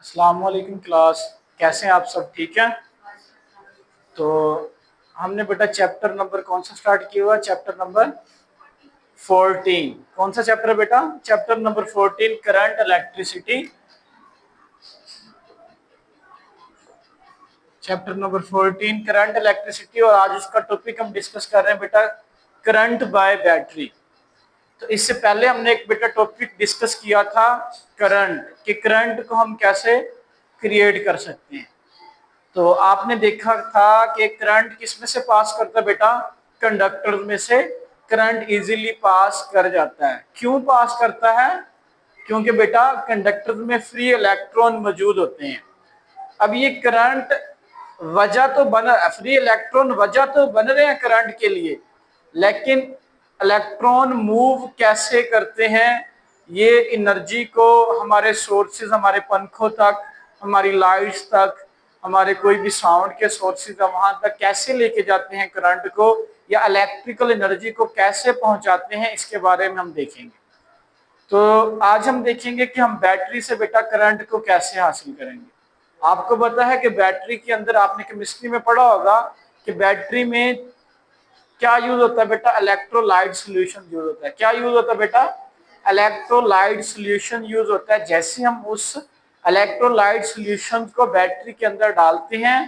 अस्सलाम वालेकुम क्लास। कैसे हैं आप सब? ठीक है। तो हमने बेटा चैप्टर नंबर कौन सा स्टार्ट किया हुआ? Chapter number 14। कौन सा चैप्टर है बेटा? Chapter number 14, current electricity. Chapter number 14, current electricity. और आज उसका टॉपिक हम डिस्कस कर रहे हैं बेटा, करंट बाय बैटरी। तो इससे पहले हमने एक बेटा टॉपिक डिस्कस किया था, करंट, कि करंट को हम कैसे क्रिएट कर सकते हैं। तो आपने देखा था कि करंट किस में से पास करता है बेटा? कंडक्टर में से करंट इजीली पास कर जाता है। क्यों पास करता है? क्योंकि बेटा कंडक्टर में फ्री इलेक्ट्रॉन मौजूद होते हैं। अब ये करंट वजह तो बन फ्री इलेक्ट्रॉन वजह तो बन रहे हैं करंट के लिए, लेकिन इलेक्ट्रॉन मूव कैसे करते हैं, ये एनर्जी को हमारे सोर्सेज, हमारे पंखों तक, हमारी लाइट्स तक, हमारे कोई भी साउंड के सोर्सेज है वहां तक कैसे लेके जाते हैं करंट को, या इलेक्ट्रिकल एनर्जी को कैसे पहुंचाते हैं, इसके बारे में हम देखेंगे। तो आज हम देखेंगे कि हम बैटरी से बेटा करंट को कैसे हासिल करेंगे। आपको पता है कि बैटरी के अंदर, आपने केमिस्ट्री में पढ़ा होगा कि बैटरी में क्या यूज होता है बेटा? इलेक्ट्रोलाइट सॉल्यूशन यूज होता है। क्या यूज होता है बेटा? इलेक्ट्रोलाइट सॉल्यूशन यूज होता है। जैसे हम उस इलेक्ट्रोलाइट सॉल्यूशन को बैटरी के अंदर डालते हैं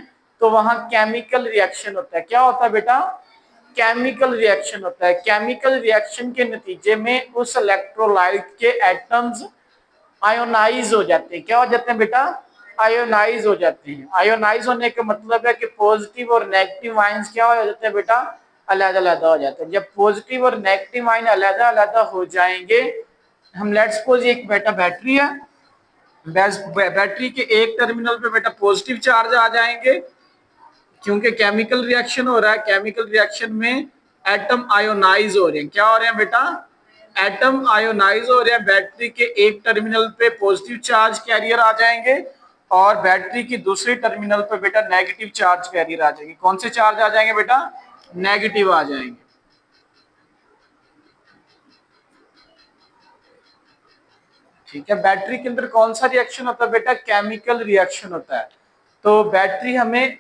तो वहां केमिकल रिएक्शन होता है। क्या होता है बेटा? केमिकल रिएक्शन होता है। केमिकल रिएक्शन के नतीजे में उस इलेक्ट्रोलाइट के एटम्स आयोनाइज हो जाते हैं। क्या हो जाते हैं बेटा? आयोनाइज हो जाते हैं। आयोनाइज होने का मतलब है कि पॉजिटिव और नेगेटिव आयंस क्या हो जाते हैं बेटा? अलग-अलग हो जाते हैं। जब पॉजिटिव और नेगेटिव आयन अलग-अलग हो जाएंगे, हम लेट्स सपोज एक बेटा बैटरी है, बैटरी के एक टर्मिनल पे बेटा पॉजिटिव चार्ज आ जाएंगे, क्योंकि केमिकल रिएक्शन हो रहा है। केमिकल रिएक्शन में एटम आयोनाइज हो रहे हैं। क्या हो रहे हैं बेटा? एटम आयोनाइज हो रहे हैं। बैटरी के एक टर्मिनल पे पॉजिटिव चार्ज कैरियर आ जाएंगे और बैटरी की दूसरी टर्मिनल पे बेटा नेगेटिव चार्ज कैरियर आ जाएंगे। कौन से चार्ज आ जाएंगे बेटा? नेगेटिव आ जाएंगे। ठीक है। बैटरी के अंदर कौन सा रिएक्शन होता है बेटा? केमिकल रिएक्शन होता है। तो बैटरी हमें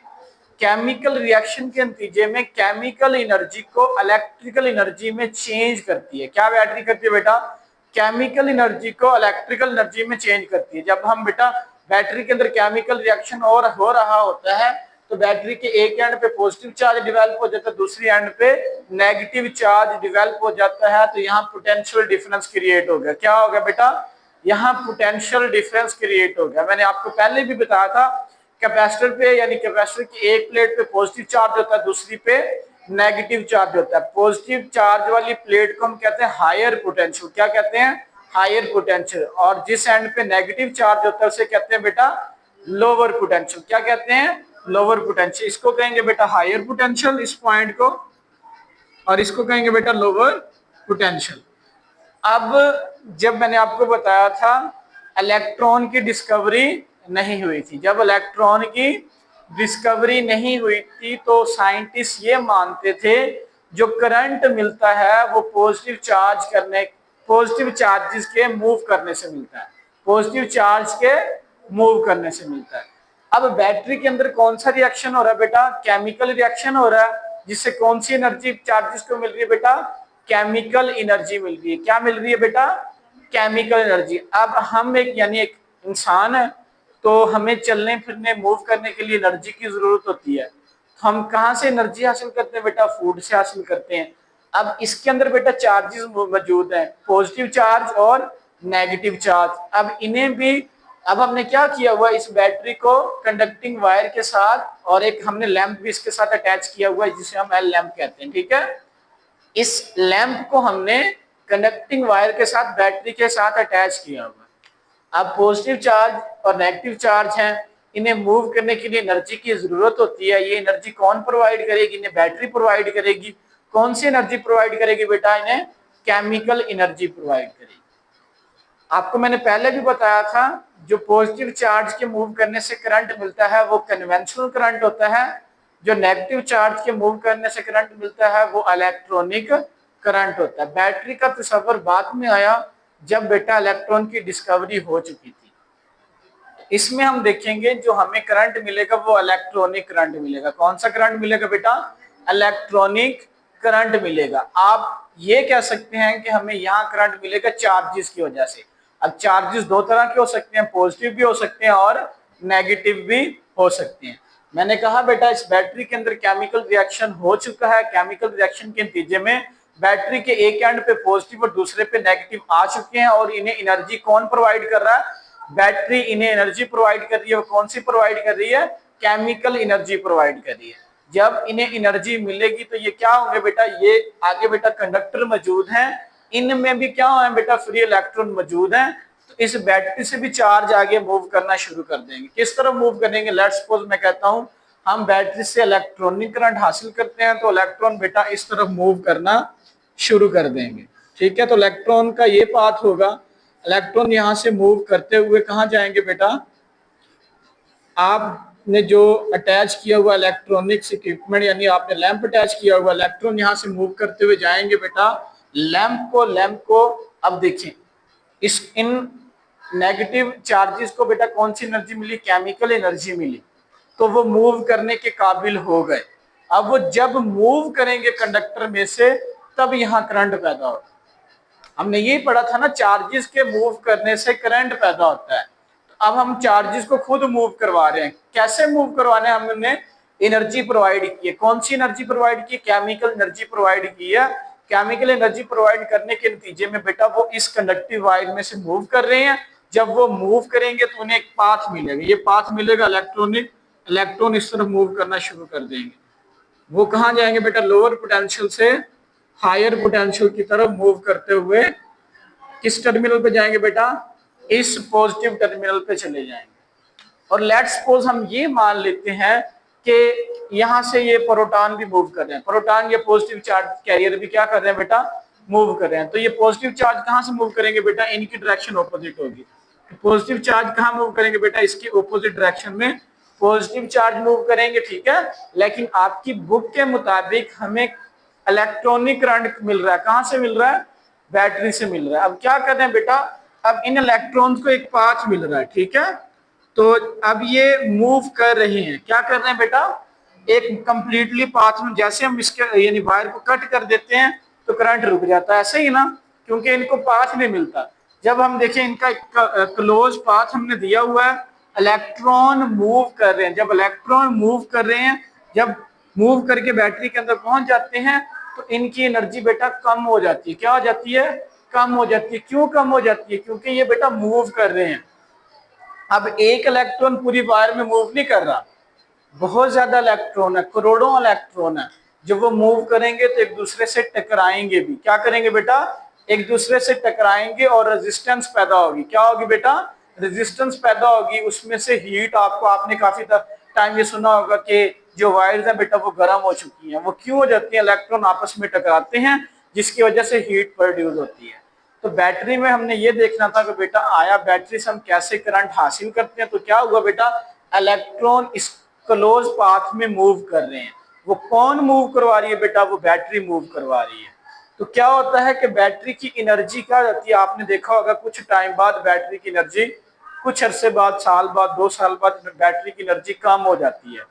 केमिकल रिएक्शन के नतीजे में केमिकल एनर्जी को इलेक्ट्रिकल एनर्जी में चेंज करती है। क्या बैटरी करती है बेटा? केमिकल एनर्जी को इलेक्ट्रिकल एनर्जी में चेंज करती है। जब हम बेटा बैटरी के अंदर केमिकल रिएक्शन और हो रहा होता है तो बैटरी के एक एंड पे पॉजिटिव चार्ज डिवेलप हो जाता है, दूसरी एंड पे नेगेटिव चार्ज डिवेलप हो जाता है। तो यहाँ पोटेंशियल डिफरेंस क्रिएट हो गया। क्या हो गया बेटा? यहाँ पोटेंशियल डिफरेंस क्रिएट हो गया। मैंने आपको पहले भी बताया था, कैपेसिटर पे, यानी कैपेसिटर की एक प्लेट पे पॉजिटिव चार्ज होता है, दूसरी पे नेगेटिव चार्ज होता है। पॉजिटिव चार्ज वाली प्लेट को हम कहते हैं हायर पोटेंशियल। क्या कहते हैं? Higher potential. और जिस एंड पे नेगेटिव चार्ज होता है उसे कहते हैं बेटा लोअर पोटेंशियल। क्या कहते हैं? Lower potential. इसको कहेंगे बेटा हायर पोटेंशियल, इस पॉइंट को, और इसको कहेंगे बेटा लोअर पोटेंशियल। अब जब मैंने आपको बताया था इलेक्ट्रॉन की डिस्कवरी नहीं हुई थी, जब इलेक्ट्रॉन की डिस्कवरी नहीं हुई थी तो साइंटिस्ट ये मानते थे जो करंट मिलता है वो पॉजिटिव चार्जेस के मूव करने से मिलता है। पॉजिटिव चार्ज के मूव करने से मिलता है। अब बैटरी के अंदर कौन सा रिएक्शन हो रहा है बेटा? केमिकल रिएक्शन हो रहा है, जिससे कौन सी एनर्जी चार्जेस को मिल रही है बेटा? केमिकल एनर्जी मिल रही है। क्या मिल रही है बेटा? Chemical energy. अब हम एक, यानी एक इंसान है, तो हमें चलने फिरने मूव करने के लिए एनर्जी की जरूरत होती है। हम कहाँ से एनर्जी हासिल करते हैं बेटा? फूड से हासिल करते हैं। अब इसके अंदर बेटा चार्जेस मौजूद हैं, पॉजिटिव चार्ज और नेगेटिव चार्ज। अब इन्हें भी, अब हमने क्या किया हुआ, इस बैटरी को कंडक्टिंग वायर के साथ और एक हमने लैंप भी इसके साथ अटैच किया हुआ है, जिसे हम एल लैंप कहते हैं। ठीक है। इस लैंप को हमने कंडक्टिंग वायर के साथ बैटरी के साथ अटैच किया हुआ है। अब पॉजिटिव चार्ज और नेगेटिव चार्ज हैं, इन्हें मूव करने के लिए एनर्जी की जरूरत होती है। ये एनर्जी कौन प्रोवाइड करेगी? इन्हें बैटरी प्रोवाइड करेगी। कौन सी एनर्जी प्रोवाइड करेगी बेटा? इन्हें केमिकल एनर्जी प्रोवाइड करेगी। आपको मैंने पहले भी बताया था, जो पॉजिटिव चार्ज के मूव करने से करंट मिलता है वो कन्वेंशनल करंट होता है, जो नेगेटिव चार्ज के मूव करने से करंट मिलता है वो इलेक्ट्रॉनिक करंट होता है। बैटरी का तस्वर बाद में आया जब बेटा इलेक्ट्रॉन की डिस्कवरी हो चुकी थी। इसमें हम देखेंगे जो हमें करंट मिलेगा वो इलेक्ट्रॉनिक करंट मिलेगा। कौन सा करंट मिलेगा बेटा? इलेक्ट्रॉनिक करंट मिलेगा। आप ये कह सकते हैं कि हमें यहाँ करंट मिलेगा चार्जेस की वजह से। अब चार्जेस दो तरह के हो सकते हैं, पॉजिटिव भी हो सकते हैं और नेगेटिव भी हो सकते हैं। मैंने कहा बेटा इस बैटरी के अंदर केमिकल रिएक्शन हो चुका है, केमिकल रिएक्शन के नतीजे में बैटरी के एक एंड पे पॉजिटिव और दूसरे पे नेगेटिव आ चुके हैं और इन्हें एनर्जी कौन प्रोवाइड कर रहा है? बैटरी इन्हें एनर्जी प्रोवाइड कर रही है। वो कौन सी प्रोवाइड कर रही है? केमिकल एनर्जी प्रोवाइड कर रही है। जब इन्हें एनर्जी मिलेगी तो ये क्या होंगे बेटा? ये आगे बेटा कंडक्टर मौजूद हैं, इनमें भी क्या है बेटा? फ्री इलेक्ट्रॉन मौजूद हैं। तो इस बैटरी से भी चार्ज आगे मूव करना शुरू कर देंगे। किस तरह मूव करेंगे? लेट्स सपोज मैं कहता हूं हम बैटरी से इलेक्ट्रॉनिक करंट हासिल करते हैं तो इलेक्ट्रॉन बेटा इस तरफ मूव करना शुरू कर देंगे। ठीक है, तो इलेक्ट्रॉन का ये पाथ होगा। इलेक्ट्रॉन यहां से मूव करते हुए कहां जाएंगे बेटा? आपने जो अटैच किया हुआ इलेक्ट्रॉनिक्स इक्विपमेंट यानी आपने लैंप अटैच किया हुआ, इलेक्ट्रॉन यहां से मूव करते हुए जाएंगे बेटा लैंप को अब देखिए इस इन नेगेटिव चार्जेस को बेटा कौन सी एनर्जी मिली? केमिकल एनर्जी मिली, तो वो मूव करने के काबिल हो गए। अब वो जब मूव करेंगे कंडक्टर में से तब यहाँ करंट पैदा होगा। हमने ये पढ़ा था ना, चार्जेस के मूव करने से करंट पैदा होता है। तो अब हम चार्जेस को खुद मूव करवा रहे हैं। कैसे मूव करवाने? हमने एनर्जी प्रोवाइड की है। कौन सी एनर्जी प्रोवाइड की? केमिकल एनर्जी प्रोवाइड की है। केमिकल एनर्जी प्रोवाइड करने के नतीजे में बेटा वो इस कंडक्टिव वायर में से मूव कर रहे हैं। जब वो मूव करेंगे तो उन्हें एक पाथ मिलेगा। ये पाथ मिलेगा इलेक्ट्रॉनिक, इलेक्ट्रॉन इस तरफ मूव करना शुरू कर देंगे। वो कहाँ जाएंगे बेटा? लोअर पोटेंशियल से हायर पोटेंशियल की तरफ मूव करते हुए किस टर्मिनल पे जाएंगे बेटा? इस पॉजिटिव टर्मिनल पे चले जाएंगे। और लेट्स सपोज हम ये मान लेते हैं कि यहां से ये प्रोटॉन भी मूव कर रहे हैं। प्रोटॉन या पॉजिटिव चार्ज कैरियर भी क्या कर रहे हैं बेटा? मूव कर रहे हैं। तो ये पॉजिटिव चार्ज कहां से मूव करेंगे बेटा? इनकी डायरेक्शन ऑपोजिट होगी। पॉजिटिव चार्ज कहां मूव करेंगे बेटा? इसकी ऑपोजिट डायरेक्शन में पॉजिटिव चार्ज मूव करेंगे। ठीक है, लेकिन आपकी बुक के मुताबिक हमें इलेक्ट्रॉनिक करंट मिल रहा है। कहां से मिल रहा है? बैटरी से मिल रहा है। अब क्या कर रहे हैं बेटा? अब इन इलेक्ट्रॉन्स को एक पाथ मिल रहा है। ठीक है, तो अब ये मूव कर रहे हैं। क्या कर रहे हैं बेटा? एक कंप्लीटली पाथ में, जैसे हम इसके यानी वायर को कट कर देते हैं तो करंट रुक जाता है, ऐसे ही ना, क्योंकि इनको पाथ नहीं मिलता। जब हम देखें इनका एक क्लोज पाथ हमने दिया हुआ है, इलेक्ट्रॉन मूव कर रहे हैं। जब इलेक्ट्रॉन मूव कर रहे हैं, जब मूव करके बैटरी के अंदर पहुंच जाते हैं तो इनकी एनर्जी बेटा कम हो जाती है। क्या हो जाती है? कम हो जाती है। क्यों कम हो जाती है? क्योंकि ये बेटा मूव कर रहे हैं। अब एक इलेक्ट्रॉन पूरी वायर में मूव नहीं कर रहा, बहुत ज्यादा इलेक्ट्रॉन है, करोड़ों इलेक्ट्रॉन है। जब वो मूव करेंगे तो एक दूसरे से टकराएंगे भी। क्या करेंगे बेटा? एक दूसरे से टकराएंगे और रेजिस्टेंस पैदा होगी। क्या होगी बेटा? रेजिस्टेंस पैदा होगी। उसमें से हीट, आपने काफी टाइम ये सुना होगा कि जो वायर्स हैं बेटा वो गर्म हो चुकी हैं। वो क्यों हो जाती है? इलेक्ट्रॉन आपस में टकराते हैं जिसकी वजह से हीट प्रोड्यूस होती है। तो बैटरी में हमने ये देखना था कि बेटा आया बैटरी से हम कैसे करंट हासिल करते हैं। तो क्या हुआ बेटा? इलेक्ट्रॉन इस क्लोज पाथ में मूव कर रहे हैं। वो कौन मूव करवा रही है बेटा? वो बैटरी मूव करवा रही है। तो क्या होता है कि बैटरी की एनर्जी क्या जाती है? आपने देखा होगा कुछ टाइम बाद बैटरी की एनर्जी, कुछ अरसे बाद, साल बाद, 2 साल बाद बैटरी की एनर्जी कम हो जाती है।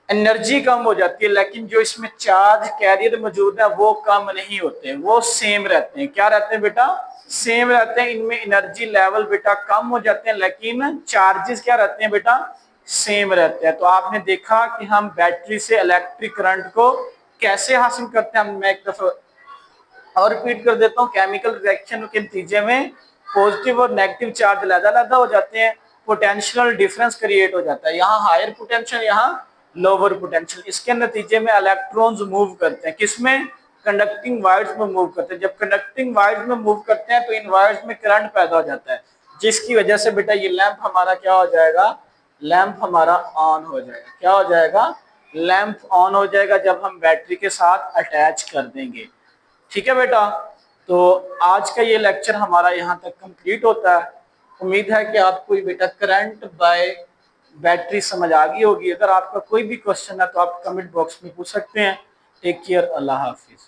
एनर्जी कम हो जाती है, लेकिन जो इसमें चार्ज कैरियर मौजूद है वो कम नहीं होते, वो सेम रहते हैं। क्या रहते हैं बेटा? सेम रहते हैं। इनमें एनर्जी लेवल बेटा कम हो जाते हैं, लेकिन चार्जेस क्या रहते हैं बेटा? सेम रहते हैं। तो आपने देखा कि हम बैटरी से इलेक्ट्रिक करंट को कैसे हासिल करते हैं। मैं एक दफा और रिपीट कर देता हूँ। केमिकल रिएक्शन के नतीजे में पॉजिटिव और नेगेटिव चार्ज अलग-अलग हो जाते हैं, पोटेंशियल डिफरेंस क्रिएट हो जाता है। यहाँ हायर पोटेंशियल, यहाँ लोअर पोटेंशियल। इसके नतीजे में इलेक्ट्रॉन्स मूव करते हैं। किसमें? कंडक्टिंग वायर्स में मूव करते हैं। जब कंडक्टिंग वायर्स में मूव करते हैं तो इन वायर्स में करंट पैदा हो जाता है, जिसकी वजह से बेटा ये लैंप हमारा क्या हो जाएगा? लैंप हमारा ऑन हो जाएगा। क्या हो जाएगा? लैंप ऑन हो जाएगा जब हम बैटरी के साथ अटैच कर देंगे। ठीक है बेटा, तो आज का ये लेक्चर हमारा यहाँ तक कंप्लीट होता है। उम्मीद है कि आपको बेटा करंट बाय बैटरी समझ आ गई होगी। अगर आपका कोई भी क्वेश्चन है तो आप कमेंट बॉक्स में पूछ सकते हैं। टेक केयर, अल्लाह हाफिज।